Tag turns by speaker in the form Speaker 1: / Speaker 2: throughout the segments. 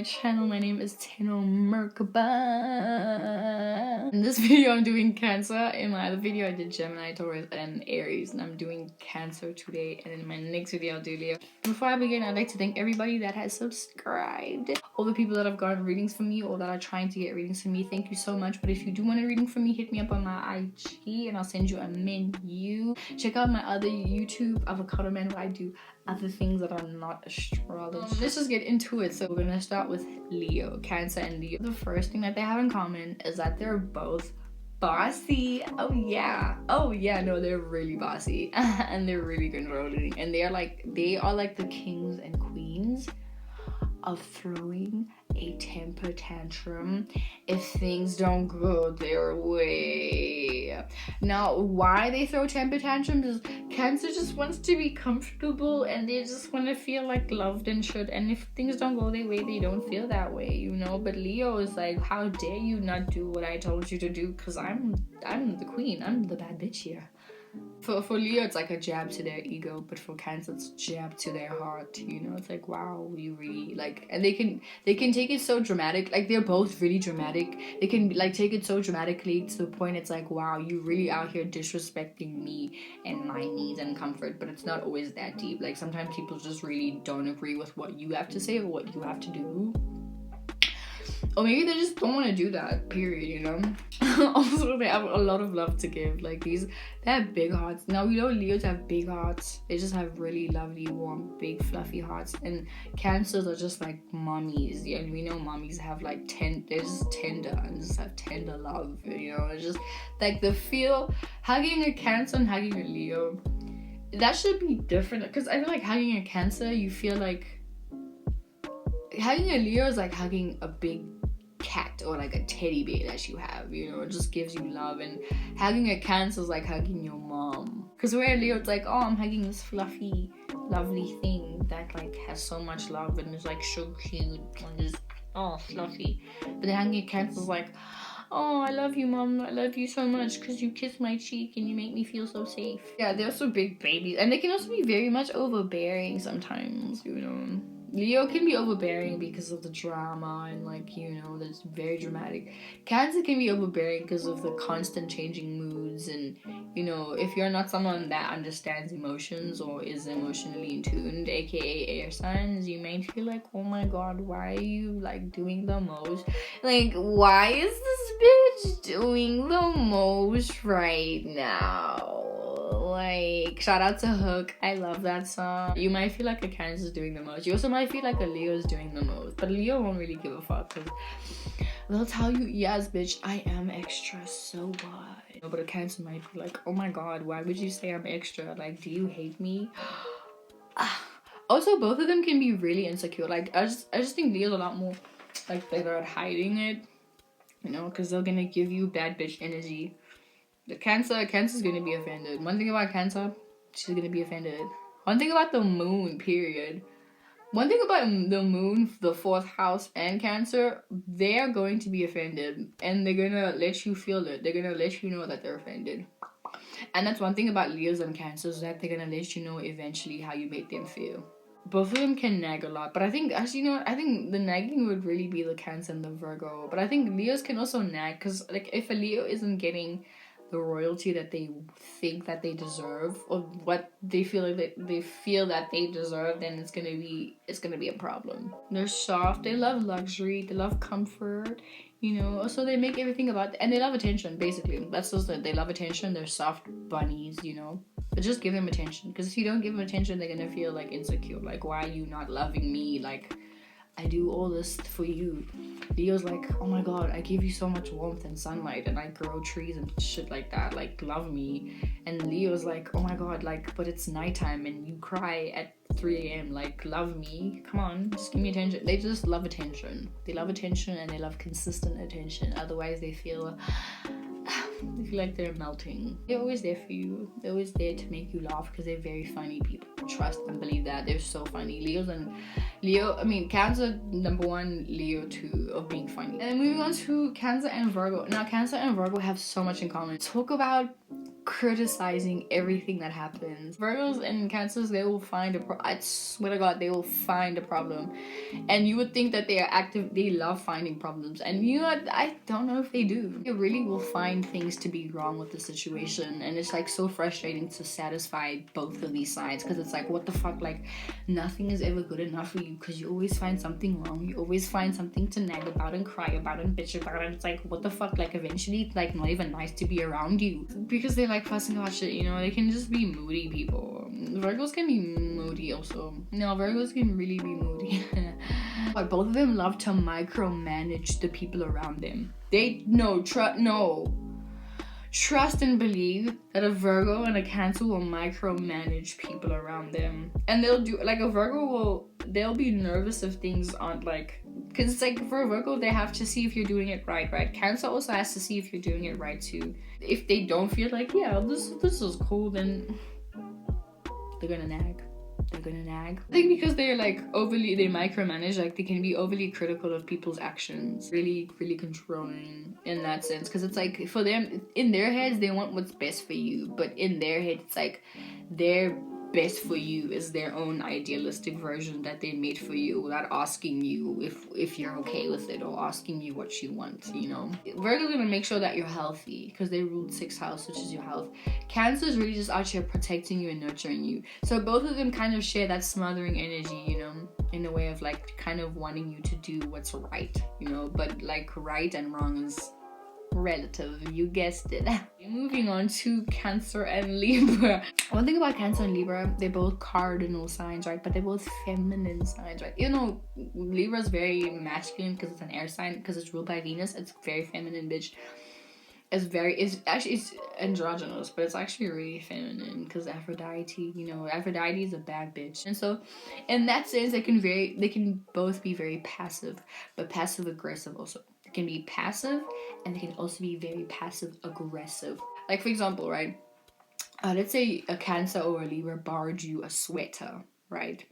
Speaker 1: channel. My name is Tino Merkaba. In this video I'm doing Cancer. In my other video I did Gemini, Taurus, and Aries, and I'm doing Cancer today, and in my next video I'll do Leo. Before I begin, I'd like to thank everybody that has subscribed, all the people that have gotten readings from me or that are trying to get readings from me. Thank you so much. But if you do want a reading from me, hit me up on my IG and I'll send you a menu. Check out my other YouTube, Avocado Man, where I do other things that are not astrology. Let's just get into it. So we're gonna start with Leo, Cancer, and Leo. The first thing that they have in common is that they're both bossy. Oh yeah, no, they're really bossy and they're really controlling, and they are like the kings and queens of throwing a temper tantrum if things don't go their way. Now, why they throw temper tantrums is Cancer just wants to be comfortable and they just want to feel like loved and shit, and if things don't go their way, they don't feel that way, you know. But Leo is like, how dare you not do what I told you to do, because I'm the queen, I'm the bad bitch here. For Leo, it's like a jab to their ego, but for Cancer, it's a jab to their heart, you know. It's like, wow, you really like, and they can take it so dramatic. Like, they're both really dramatic. They can like take it so dramatically to the point it's like, wow, you really out here disrespecting me and my needs and comfort. But it's not always that deep. Like, sometimes people just really don't agree with what you have to say or what you have to do, or maybe they just don't want to do that, period, you know. Also, they have a lot of love to give. Like, they have big hearts. Now, we know Leos have big hearts. They just have really lovely, warm, big, fluffy hearts. And Cancers are just like mommies. And we know mommies have like they're just tender and just have tender love, you know. It's just like the feel, hugging a Cancer and hugging a Leo, that should be different. Because I feel like hugging a Cancer, you feel like hugging a Leo is like hugging a big cat or like a teddy bear that you have, you know. It just gives you love. And hugging a Cancer is like hugging your mom, because where a Leo, it's like, oh, I'm hugging this fluffy, lovely thing that like has so much love and is like so cute and just, oh, fluffy. But then hugging a Cancer is like, oh, I love you, mom, I love you so much because you kiss my cheek and you make me feel so safe. Yeah, they're also big babies, and they can also be very much overbearing sometimes, you know. Leo can be overbearing because of the drama and, like, you know, that's very dramatic. Cancer can be overbearing because of the constant changing moods, and, you know, if you're not someone that understands emotions or is emotionally in tune, aka air signs, you may feel like, oh my god, why are you like doing the most? Like, why is this bitch doing the most right now? Like, shout out to Hook, I love that song. You might feel like a Cancer is doing the most. You also might feel like a Leo is doing the most, but Leo won't really give a fuck because they'll tell you, yes bitch, I am extra, so what? But a Cancer might be like, oh my god, why would you say I'm extra? Like, do you hate me? Also, both of them can be really insecure. Like, I just think Leo's a lot more like better at hiding it, you know, because they're gonna give you bad bitch energy. The Cancer's gonna be offended. One thing about Cancer, she's gonna be offended. One thing about the moon, period. One thing about the moon, the 4th house, and Cancer, they're going to be offended. And they're gonna let you feel it. They're gonna let you know that they're offended. And that's one thing about Leos and Cancers, that they're gonna let you know eventually how you made them feel. Both of them can nag a lot, but I think, actually, you know what, I think the nagging would really be the Cancer and the Virgo. But I think Leos can also nag, because, like, if a Leo isn't getting the royalty that they think that they deserve, or what they feel like they feel that they deserve, then it's gonna be a problem. They're soft, they love luxury, they love comfort, you know. Also, they make everything about, and they love attention, basically. That's just it. They love attention. They're soft bunnies, you know. But just give them attention, because if you don't give them attention, they're gonna feel like insecure, like, why are you not loving me? Like, I do all this for you. Leo's like, oh my god, I give you so much warmth and sunlight, and I grow trees and shit like that, like, love me. And Leo's like, oh my god, like, but it's nighttime and you cry at 3 a.m, like, love me, come on, just give me attention. They just love attention. They love attention, and they love consistent attention. Otherwise they feel like they're melting. They're always there for you. They're always there to make you laugh, because they're very funny people. Trust and believe that. They're so funny. Cancer number 1, Leo 2 of being funny. And then moving on to Cancer and Virgo. Now, Cancer and Virgo have so much in common. Talk about criticizing everything that happens. Virgos and Cancers, they will find I swear to God, they will find a problem. And you would think that they are active, they love finding problems. And you know what? I don't know if they do. They really will find things to be wrong with the situation. And it's like so frustrating to satisfy both of these sides. Because it's like, what the fuck? Like, nothing is ever good enough for you. Because you always find something wrong. You always find something to nag about and cry about and bitch about. And it's like, what the fuck? Like, eventually, it's like not even nice to be around you. Because they like fussing about shit, you know? They can just be moody people. Virgos can be moody also. No, Virgos can really be moody. But both of them love to micromanage the people around them. Trust and believe that a Virgo and a Cancer will micromanage people around them. And they'll do, like, a Virgo they'll be nervous if things aren't like, because it's like for a Virgo, they have to see if you're doing it right? Cancer also has to see if you're doing it right too. If they don't feel like, yeah, this is cool, then they're gonna nag. I think because they're like they micromanage, like they can be overly critical of people's actions, really controlling in that sense. Because it's like for them, in their heads, they want what's best for you, but in their head, it's like their best for you is their own idealistic version that they made for you without asking you if you're okay with it or asking you what you want, you know. Virgo's gonna make sure that you're healthy because they ruled 6th house, which is your health. Cancer is really just out here protecting you and nurturing you. So both of them kind of share that smothering energy, you know, in a way of like kind of wanting you to do what's right, you know, but like right and wrong is relative, you guessed it. Moving on to Cancer and Libra. One thing about Cancer and Libra, they're both cardinal signs, right? But they're both feminine signs, right? You know, Libra's very masculine because it's an air sign, because it's ruled by Venus. It's very feminine, bitch. It's androgynous, but it's actually really feminine because Aphrodite, you know, Aphrodite is a bad bitch. And so in that sense, they can both be very passive, but passive aggressive also. They can be passive and they can also be very passive aggressive. Like for example, right? Let's say a Cancer or a Libra borrowed you a sweater, right?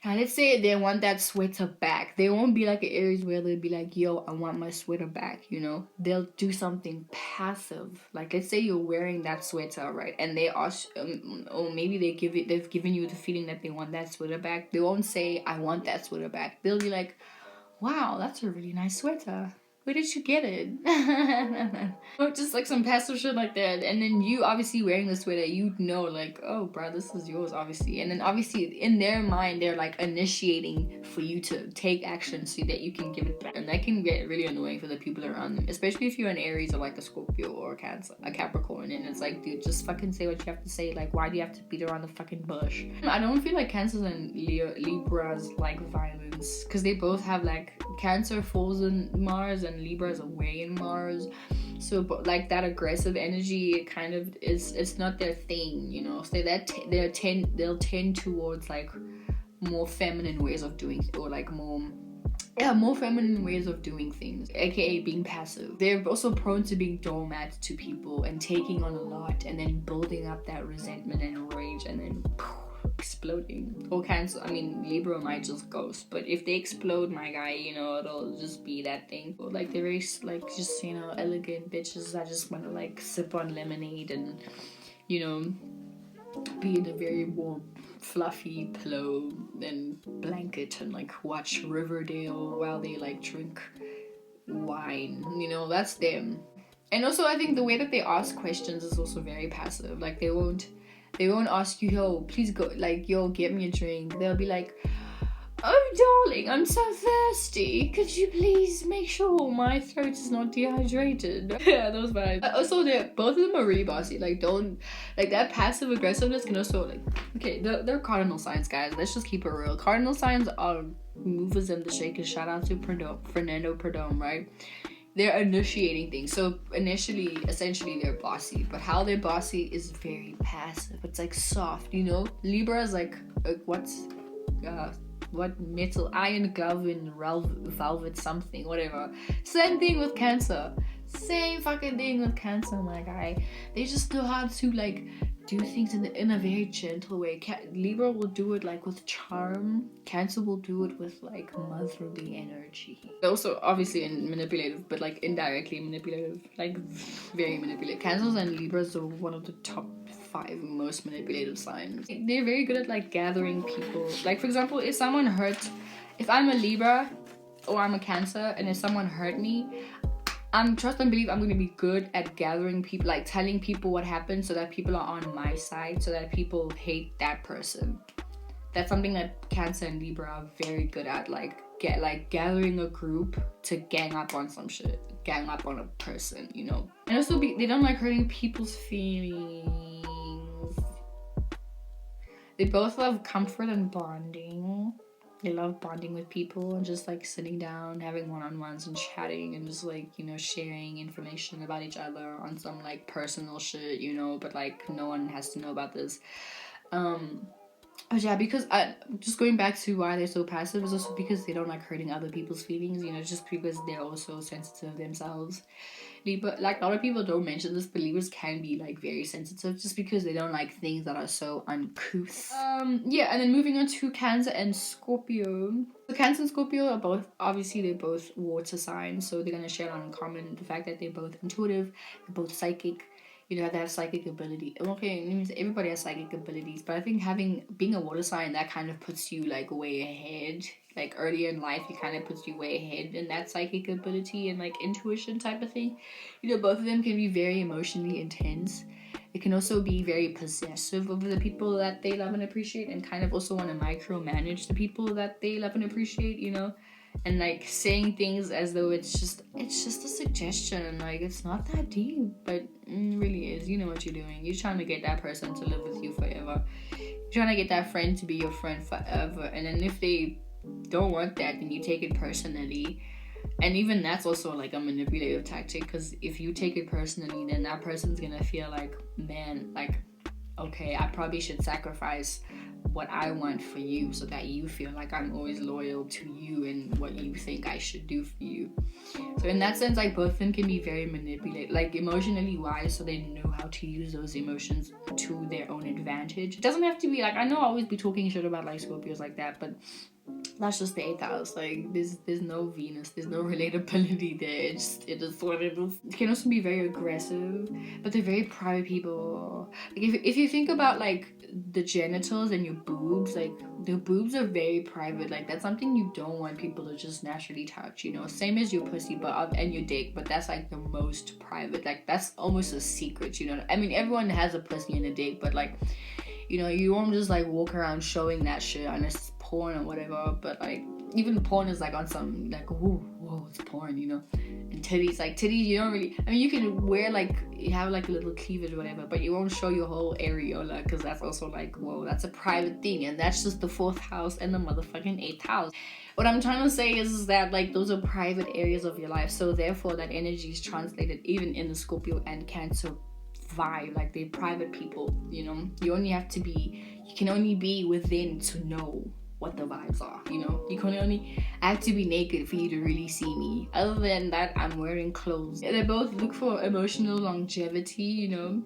Speaker 1: And let's say they want that sweater back. They won't be like an Aries where they'll be like, yo, I want my sweater back, you know? They'll do something passive. Like, let's say you're wearing that sweater, right? And they ask, or maybe they've given you the feeling that they want that sweater back. They won't say, I want that sweater back. They'll be like, wow, that's a really nice sweater. Where did you get it? Just like some passive shit like that. And then you obviously wearing the sweater, you know, like, oh, bro, this is yours, obviously. And then obviously in their mind, they're like initiating for you to take action so that you can give it back. And that can get really annoying for the people around them, especially if you're an Aries or like a Scorpio or a Cancer, a Capricorn. And it's like, dude, just fucking say what you have to say. Like, why do you have to beat around the fucking bush? I don't feel like Cancers and Libras like violence, because they both have like, Cancer falls in Mars and Libra is away in Mars, so but like that aggressive energy, it kind of is, it's not their thing, you know. So they'll tend towards like more feminine ways of doing, or like more feminine ways of doing things, aka being passive. They're also prone to being doormats to people and taking on a lot and then building up that resentment and rage and then exploding. Or Cancer, I mean, Libra might just ghost, but if they explode, my guy, you know, it'll just be that thing. Or like they're very like just, you know, elegant bitches that just want to like sip on lemonade and, you know, be in a very warm fluffy pillow and blanket and like watch Riverdale while they like drink wine, you know. That's them. And also I think the way that they ask questions is also very passive. Like they won't ask you, yo, please go, like, yo, get me a drink. They'll be like, oh, darling, I'm so thirsty. Could you please make sure my throat is not dehydrated? Yeah, those vibes. Also, both of them are really bossy. Like, don't, like, that passive aggressiveness can also, like, okay, they're cardinal signs, guys. Let's just keep it real. Cardinal signs are movers and the shakers. Shout out to Fernando Perdomo, right? They're initiating things. So initially, essentially, they're bossy. But how they're bossy is very passive. It's like soft, you know? Libra is like what metal, iron glove in velvet something, whatever. Same thing with Cancer. Same fucking thing with Cancer, my guy. They just know how to like do things in a very gentle way. Libra will do it like with charm. Cancer will do it with like motherly energy. Also obviously manipulative, but like indirectly manipulative, like very manipulative. Cancers and Libras are one of the top 5 most manipulative signs. They're very good at like gathering people. Like for example, if I'm a Libra or I'm a Cancer, and if someone hurt me, trust and believe I'm going to be good at gathering people, like telling people what happened so that people are on my side, so that people hate that person. That's something that Cancer and Libra are very good at, like gathering a group to gang up on some shit, gang up on a person, you know. And also they don't like hurting people's feelings. They both love comfort and bonding. They love bonding with people and just like sitting down, having one-on-ones and chatting and just like, you know, sharing information about each other on some like personal shit, you know, but like no one has to know about this. But yeah, because just going back to why they're so passive is also because they don't like hurting other people's feelings, you know, just because they're also sensitive themselves. Libra, like a lot of people don't mention this, but Libras can be like very sensitive just because they don't like things that are so uncouth. Yeah, and then moving on to Cancer and Scorpio. So Cancer and Scorpio are both, obviously they're both water signs, so they're gonna share in common the fact that they're both intuitive, they're both psychic. You know, they have psychic ability. Okay, it means everybody has psychic abilities, but I think being a water sign, that kind of puts you like way ahead. Like earlier in life, it kind of puts you way ahead in that psychic ability and like intuition type of thing. You know, both of them can be very emotionally intense. It can also be very possessive over the people that they love and appreciate, and kind of also want to micromanage the people that they love and appreciate, you know. And like saying things as though it's just a suggestion, like it's not that deep, but it really is. You know what you're doing. You're trying to get that person to live with you forever. You're trying to get that friend to be your friend forever, and then if they don't want that, then you take it personally. And even that's also like a manipulative tactic, because if you take it personally, then that person's gonna feel like, man, like, okay, I probably should sacrifice what I want for you so that you feel like I'm always loyal to you and what you think I should do for you. So in that sense, like both of them can be very manipulative, like emotionally wise, so they know how to use those emotions to their own advantage. It doesn't have to be like, I know I'll always be talking shit about like Scorpios like that, but that's just the 8th house. Like there's no Venus, there's no relatability there. It is what it is. It can also be very aggressive, but they're very private people. Like if you think about like the genitals and your boobs, like the boobs are very private. Like that's something you don't want people to just naturally touch, you know. Same as your pussy, but and your dick, but that's like the most private. Like that's almost a secret, you know. I mean, everyone has a pussy and a dick, but like, you know, you won't just like walk around showing that shit unless it's porn or whatever. But like even porn is like on some like whoa, it's porn, you know. And titties, you don't really, I mean, you can wear like, you have like a little cleavage or whatever, but you won't show your whole areola, because that's also like, whoa, that's a private thing, and that's just the 4th house and the motherfucking 8th house. What I'm trying to say is that like those are private areas of your life, so therefore that energy is translated even in the Scorpio and Cancer vibe. Like they're private people, you know. You can only be within to know what the vibes are, you know. I have to be naked for you to really see me. Other than that, I'm wearing clothes. They both look for emotional longevity, you know.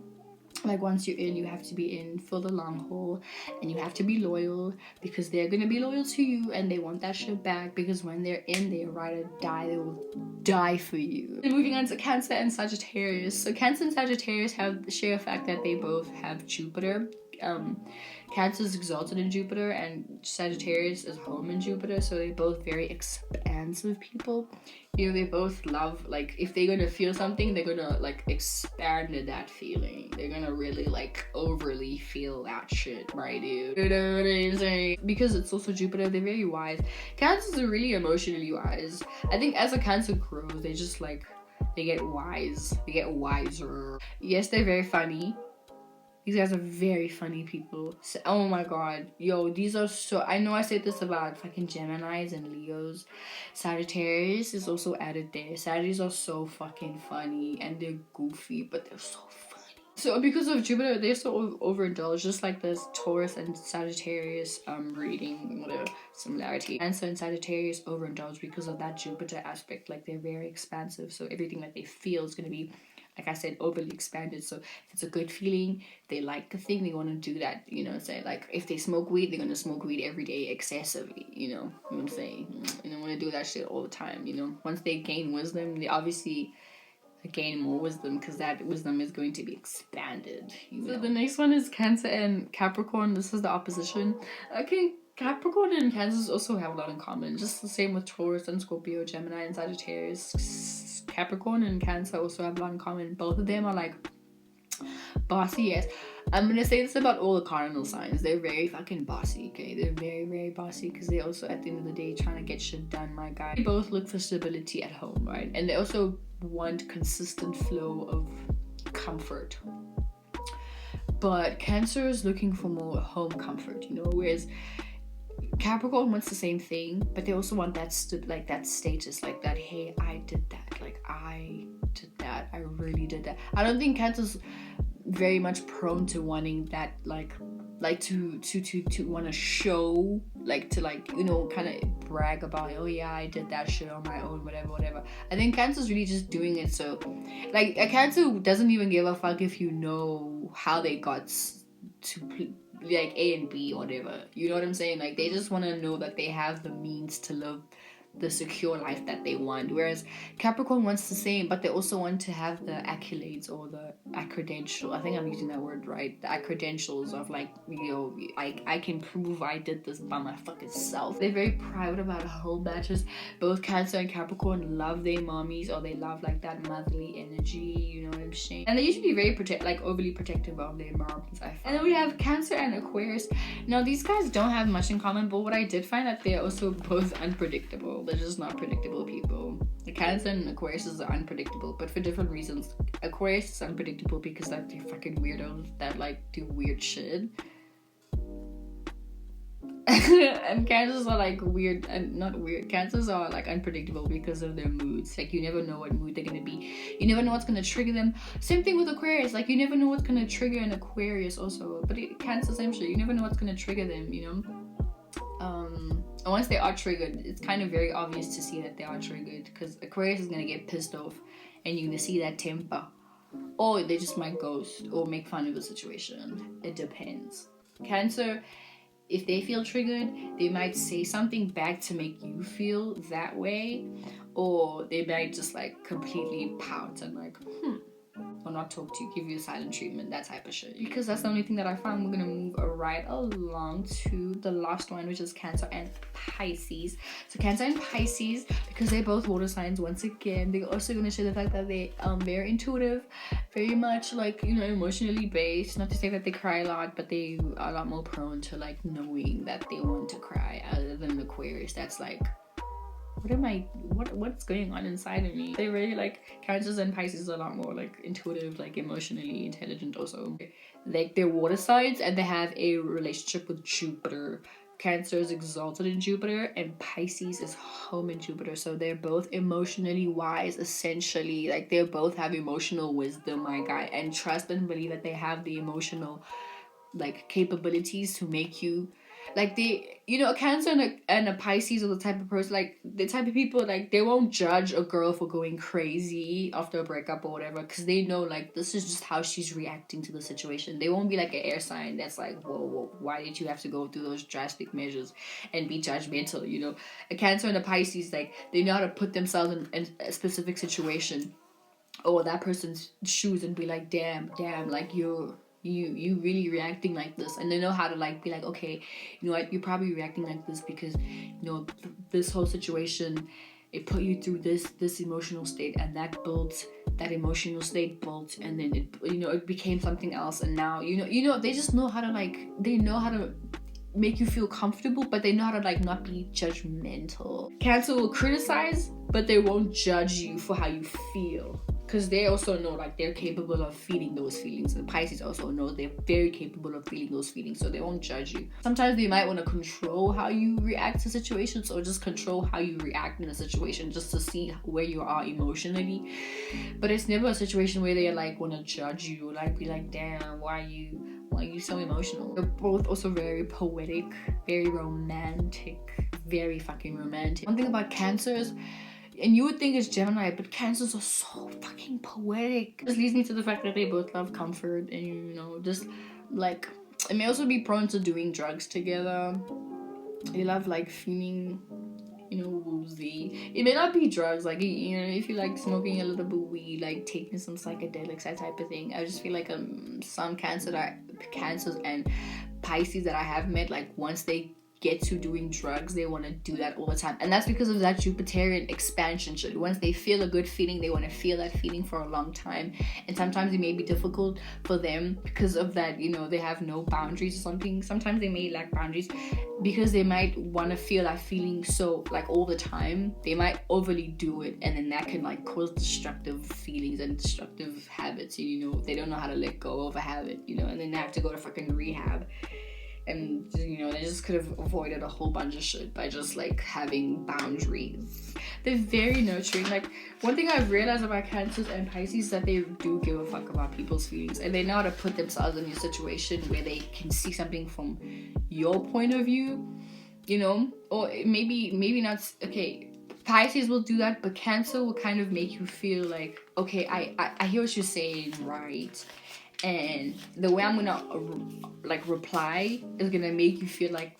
Speaker 1: Like once you're in, you have to be in for the long haul, and you have to be loyal, because they're gonna be loyal to you and they want that shit back, because when they're in, they're ride or die. They will die for you. And moving on to Cancer and Sagittarius. So Cancer and Sagittarius share a fact that they both have Jupiter. Cancer is exalted in Jupiter and Sagittarius is home in Jupiter, so they're both very expansive people. You know, they both love, like, if they're gonna feel something, they're gonna like expand that feeling. They're gonna really like overly feel that shit, right, dude? You know what I'm saying? Because it's also Jupiter, they're very wise. Cancers are really emotionally wise. I think as a Cancer grows, they just like, they get wise, they get wiser. Yes, they're very funny. These guys are very funny people. So, oh my god. Yo, these are so... I know I said this about fucking Geminis and Leos. Sagittarius is also added there. Sagittarius are so fucking funny. And they're goofy, but they're so funny. So because of Jupiter, they're so overindulged. Just like this Taurus and Sagittarius reading, whatever similarity. Cancer and Sagittarius overindulged because of that Jupiter aspect. Like, they're very expansive. So everything that they feel is going to be like I said, overly expanded. So if it's a good feeling, they like the thing, they want to do that, you know. Say like if they smoke weed, they're gonna smoke weed every day excessively, you know what I'm saying? You don't want to do that shit all the time, you know. Once they gain wisdom, they obviously gain more wisdom, because that wisdom is going to be expanded, you know? So the next one is Cancer and Capricorn. This is the opposition. Okay, Capricorn and Cancer also have a lot in common, just the same with Taurus and Scorpio, Gemini and Sagittarius. Capricorn and Cancer also have a lot in common. Both of them are like bossy. Yes, I'm gonna say this about all the cardinal signs. They're very fucking bossy, okay? They're very, very bossy, because they also, at the end of the day, trying to get shit done, my guy. They both look for stability at home, right? And they also want consistent flow of comfort. But Cancer is looking for more home comfort, you know, whereas Capricorn wants the same thing, but they also want that that status, like that, hey, I did that, like I did that, I really did that. I don't think Cancer's very much prone to wanting that, like to want to show, like to, like, you know, kind of brag about, oh yeah, I did that shit on my own, whatever. I think Cancer's really just doing it so, like, a Cancer doesn't even give a fuck if you know how they got to like A and B or whatever, you know what I'm saying? Like, they just want to know that they have the means to live the secure life that they want. Whereas Capricorn wants the same, but they also want to have the accolades or the credential. I think I'm using that word right. The credentials of, like, you know, I can prove I did this by my fucking self. They're very proud about whole matches. Both Cancer and Capricorn love their mommies, or they love like that motherly energy, you know what I'm saying? And they usually very overly protective of their moms, I find. And then we have Cancer and Aquarius. Now these guys don't have much in common, but what I did find that they're also both unpredictable. They're just not predictable people. The Cancer and Aquarius are unpredictable, but for different reasons. Aquarius is unpredictable because, like, they're fucking weirdos that, like, do weird shit. And Cancers are like weird, and not weird. Cancers are like unpredictable because of their moods. Like, you never know what mood they're gonna be. You never know what's gonna trigger them. Same thing with Aquarius. Like, you never know what's gonna trigger an Aquarius also. But Cancer, same shit. You never know what's gonna trigger them, you know? And once they are triggered, it's kind of very obvious to see that they are triggered, because Aquarius is gonna get pissed off and you're gonna see that temper, or they just might ghost or make fun of the situation. It depends. Cancer, if they feel triggered, they might say something back to make you feel that way, or they might just like completely pout and like or not talk to you, give you a silent treatment, that type of shit. Because that's the only thing that I found. We're gonna move right along to the last one, which is Cancer and Pisces. So Cancer and Pisces, because they're both water signs, once again, they're also gonna share the fact that they very intuitive, very much like, you know, emotionally based. Not to say that they cry a lot, but they are a lot more prone to like knowing that they want to cry, other than Aquarius that's like, what's going on inside of me? They really like, Cancers and Pisces are a lot more like intuitive, like emotionally intelligent also. Like, they're water signs and they have a relationship with Jupiter. Cancer is exalted in Jupiter and Pisces is home in Jupiter. So they're both emotionally wise, essentially. Like, they both have emotional wisdom, my guy, and trust and believe that they have the emotional like capabilities to make you like, they, you know, a Cancer and a Pisces are the type of person, like the type of people, like, they won't judge a girl for going crazy after a breakup or whatever, because they know like this is just how she's reacting to the situation. They won't be like an air sign that's like, whoa, why did you have to go through those drastic measures and be judgmental, you know? A Cancer and a Pisces, like, they know how to put themselves in a specific situation or that person's shoes and be like, damn, like, you really reacting like this, and they know how to like be like, okay, you know what, you're probably reacting like this because, you know, this whole situation, it put you through this emotional state, and that emotional state built, and then it, you know, it became something else, and now you know they just know how to like, they know how to make you feel comfortable, but they know how to like not be judgmental. Cancer will criticize, but they won't judge you for how you feel, because they also know like they're capable of feeling those feelings, and Pisces also know they're very capable of feeling those feelings, so they won't judge you. Sometimes they might want to control how you react to situations, or just control how you react in a situation, just to see where you are emotionally, but it's never a situation where they like want to judge you, like be like, damn, why are you so emotional? They're both also very poetic, very romantic, very fucking romantic. One thing about Cancers, And you would think it's Gemini, but Cancers are so fucking poetic. This leads me to the fact that they both love comfort and, you know, just like, it may also be prone to doing drugs together. They love like feeling, you know, woozy. It may not be drugs, like, you know, if you like smoking a little bit of weed, like taking some psychedelics, that type of thing. I just feel like some cancers and Pisces that I have met, like once they get to doing drugs, they want to do that all the time, and that's because of that Jupiterian expansion shit. Once they feel a good feeling, they want to feel that feeling for a long time, and sometimes it may be difficult for them because of that, you know, they have no boundaries or something. Sometimes they may lack boundaries because they might want to feel that feeling so like all the time. They might overly do it, and then that can like cause destructive feelings and destructive habits, you know. They don't know how to let go of a habit, you know, and then they have to go to fucking rehab. And, you know, they just could have avoided a whole bunch of shit by just, like, having boundaries. They're very nurturing. Like, one thing I've realized about Cancers and Pisces is that they do give a fuck about people's feelings. And they know how to put themselves in a situation where they can see something from your point of view, you know? Or maybe not, okay, Pisces will do that, but Cancer will kind of make you feel like, okay, I hear what you're saying, right? And the way I'm gonna like reply is gonna make you feel like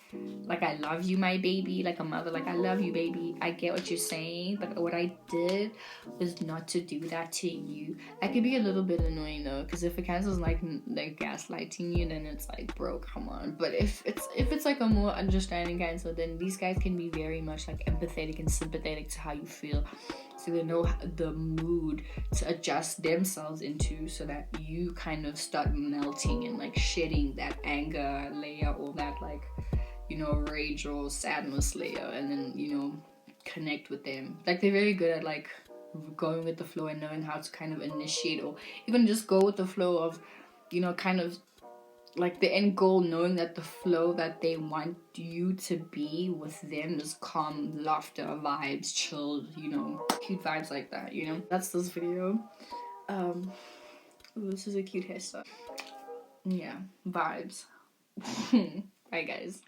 Speaker 1: I love you, my baby, like a mother, like I love you, baby. I get what you're saying, but what I did was not to do that to you. That could be a little bit annoying though, because if a Cancer's like gaslighting you, then it's like, bro, come on. But if it's like a more understanding Cancer, then these guys can be very much like empathetic and sympathetic to how you feel. So they know the mood to adjust themselves into, so that you kind of start melting and like shedding that anger layer or that like, you know, rage or sadness layer, and then, you know, connect with them. Like they're very good at like going with the flow and knowing how to kind of initiate or even just go with the flow of, you know, kind of like the end goal, knowing that the flow that they want you to be with them is calm, laughter, vibes, chilled, you know, cute vibes like that, you know. That's this video. Ooh, this is a cute hairstyle. Yeah, vibes. Bye guys.